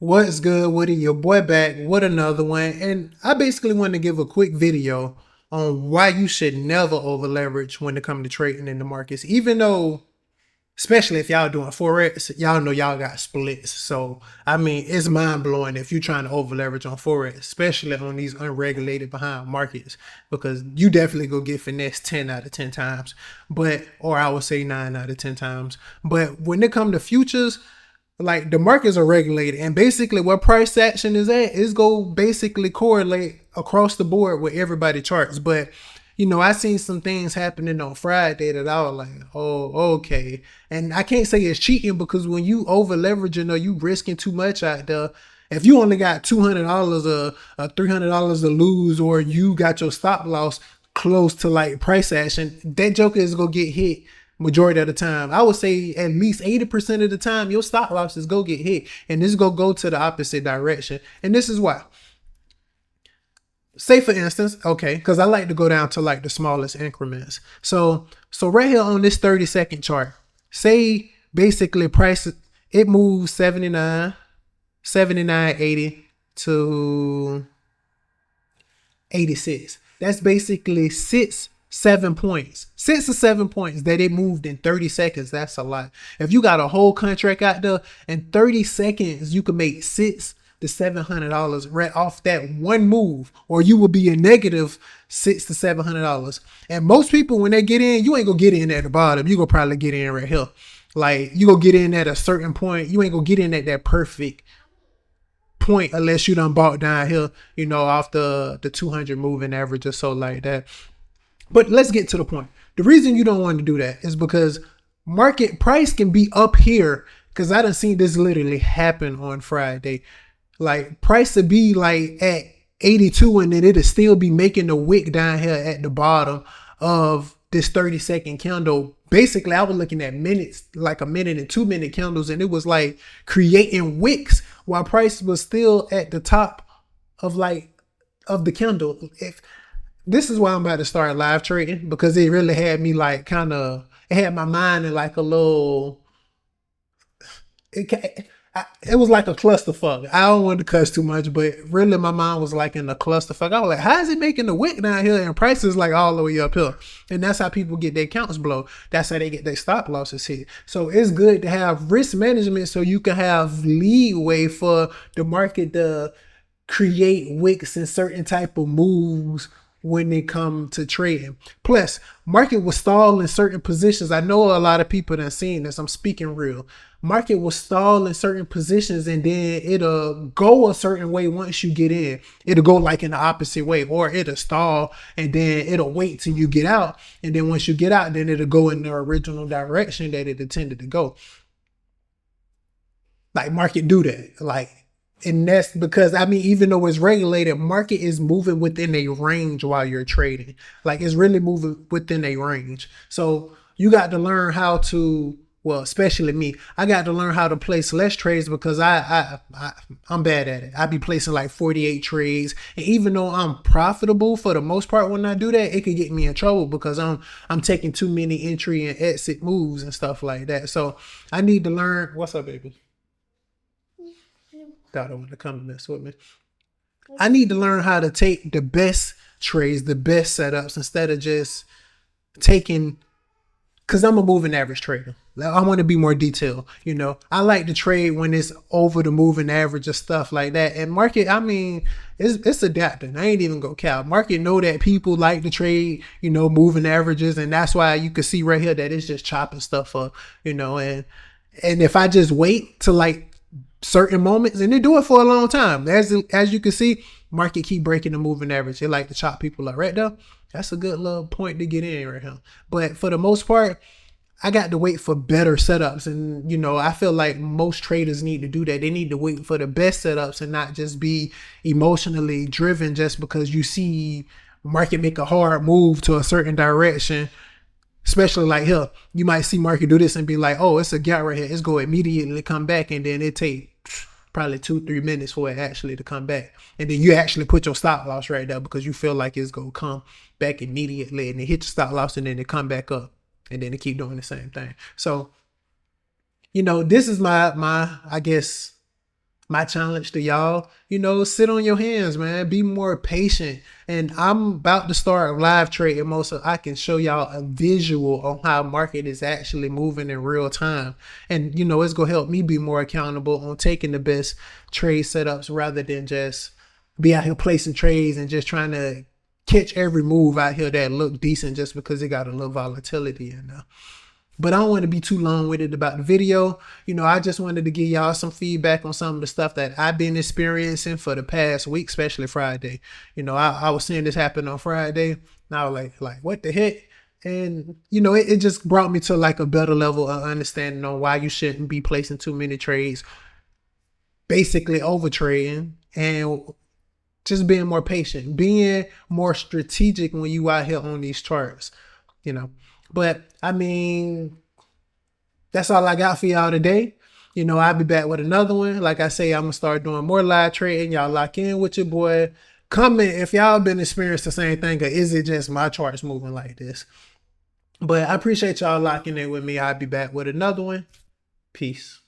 What's good, Woody? Your boy back with another one. And I basically want to give a quick video on why you should never over leverage when it comes to trading in the markets. Even though, especially if y'all doing Forex, y'all know y'all got splits. So, I mean, it's mind blowing if you're trying to over leverage on Forex, especially on these unregulated behind markets, because you definitely go get finessed 10 out of 10 times. Or I would say 9 out of 10 times. But when it comes to futures, like the markets are regulated, and basically what price action is at is go basically correlate across the board with everybody charts. But I seen some things happening on Friday that I was like, oh, okay. And I can't say it's cheating, because when you over leveraging or you risking too much out there, if you only got $200 or $300 to lose, or you got your stop loss close to like price action, that joker is gonna get hit majority of the time. I would say at least 80% of the time, your stop losses go get hit, and this go to the opposite direction. And this is why. Say for instance, okay, because I like to go down to like the smallest increments. So right here on this 30-second chart, say basically price, it moves 79, 80 to 86. That's basically 7 points. 6 or 7 points that it moved in 30 seconds. That's a lot. If you got a whole contract out there in 30 seconds, you can make $600 to $700 right off that one move, or you will be a negative $600 to $700. And most people, when they get in, you ain't gonna get in at the bottom. You gonna probably get in right here. Like, you gonna get in at a certain point. You ain't gonna get in at that perfect point unless you done bought down here, off the 200 moving average or so like that. But let's get to the point. The reason you don't want to do that is because market price can be up here, because I done seen this literally happen on Friday. Like, price would be like at 82, and then it'll still be making the wick down here at the bottom of this 30-second candle. Basically, I was looking at minutes, like a minute and 2 minute candles, and it was like creating wicks while price was still at the top of the candle. This is why I'm about to start live trading, because it really had me like it had my mind in like a little, it was like a clusterfuck. I don't want to cuss too much, but really my mind was like in a clusterfuck. I was like, how is it making the wick down here and prices like all the way up here? And that's how people get their counts blow. That's how they get their stop losses hit. So it's good to have risk management, so you can have leeway for the market to create wicks and certain type of moves when they come to trading. Plus, market will stall in certain positions. I know a lot of people that seen this. I'm speaking real. Market will stall in certain positions, and then it'll go a certain way once you get in. It'll go like in the opposite way, or it'll stall and then it'll wait till you get out. And then once you get out, then it'll go in the original direction that it intended to go. Like, market do that. And that's because, even though it's regulated, market is moving within a range while you're trading. Like, it's really moving within a range. So you got to learn how to, well, especially me, I got to learn how to place less trades, because I'm bad at it. I be placing like 48 trades. And even though I'm profitable for the most part when I do that, it could get me in trouble, because I'm taking too many entry and exit moves and stuff like that. So I need to learn. What's up, baby? Thought I wanted to come and mess with me. I need to learn how to take the best trades, the best setups, instead of just taking, because I'm a moving average trader. I want to be more detailed. I like to trade when it's over the moving average or stuff like that. And market, it's adapting. I ain't even go cap. Market know that people like to trade, moving averages, and that's why you can see right here that it's just chopping stuff up, and if I just wait to like certain moments, and they do it for a long time, as you can see, market keep breaking the moving average. They like to chop people up right there. That's a good little point to get in right here. But for the most part, I got to wait for better setups. And I feel like most traders need to do that. They need to wait for the best setups and not just be emotionally driven just because you see market make a hard move to a certain direction. Especially like here, you might see market do this and be like, oh, it's a gap right here, it's going to immediately come back, and then it take probably 2-3 minutes for it actually to come back. And then you actually put your stop loss right there, because you feel like it's going to come back immediately, and it hit your stop loss, and then it come back up, and then it keep doing the same thing. So, this is my I guess My challenge to y'all, sit on your hands, man. Be more patient. And I'm about to start live trading more so I can show y'all a visual on how market is actually moving in real time. And, it's going to help me be more accountable on taking the best trade setups rather than just be out here placing trades and just trying to catch every move out here that look decent just because it got a little volatility in there. But I don't want to be too long-winded about the video. I just wanted to give y'all some feedback on some of the stuff that I've been experiencing for the past week, especially Friday. I was seeing this happen on Friday, and I was like, what the heck? And, it just brought me to like a better level of understanding on why you shouldn't be placing too many trades, basically over trading, and just being more patient, being more strategic when you out here on these charts, But I mean, that's all I got for y'all today. I'll be back with another one. Like I say, I'm gonna start doing more live trading. Y'all lock in with your boy. Comment if y'all been experiencing the same thing, or is it just my charts moving like this? But I appreciate y'all locking in with me. I'll be back with another one. Peace.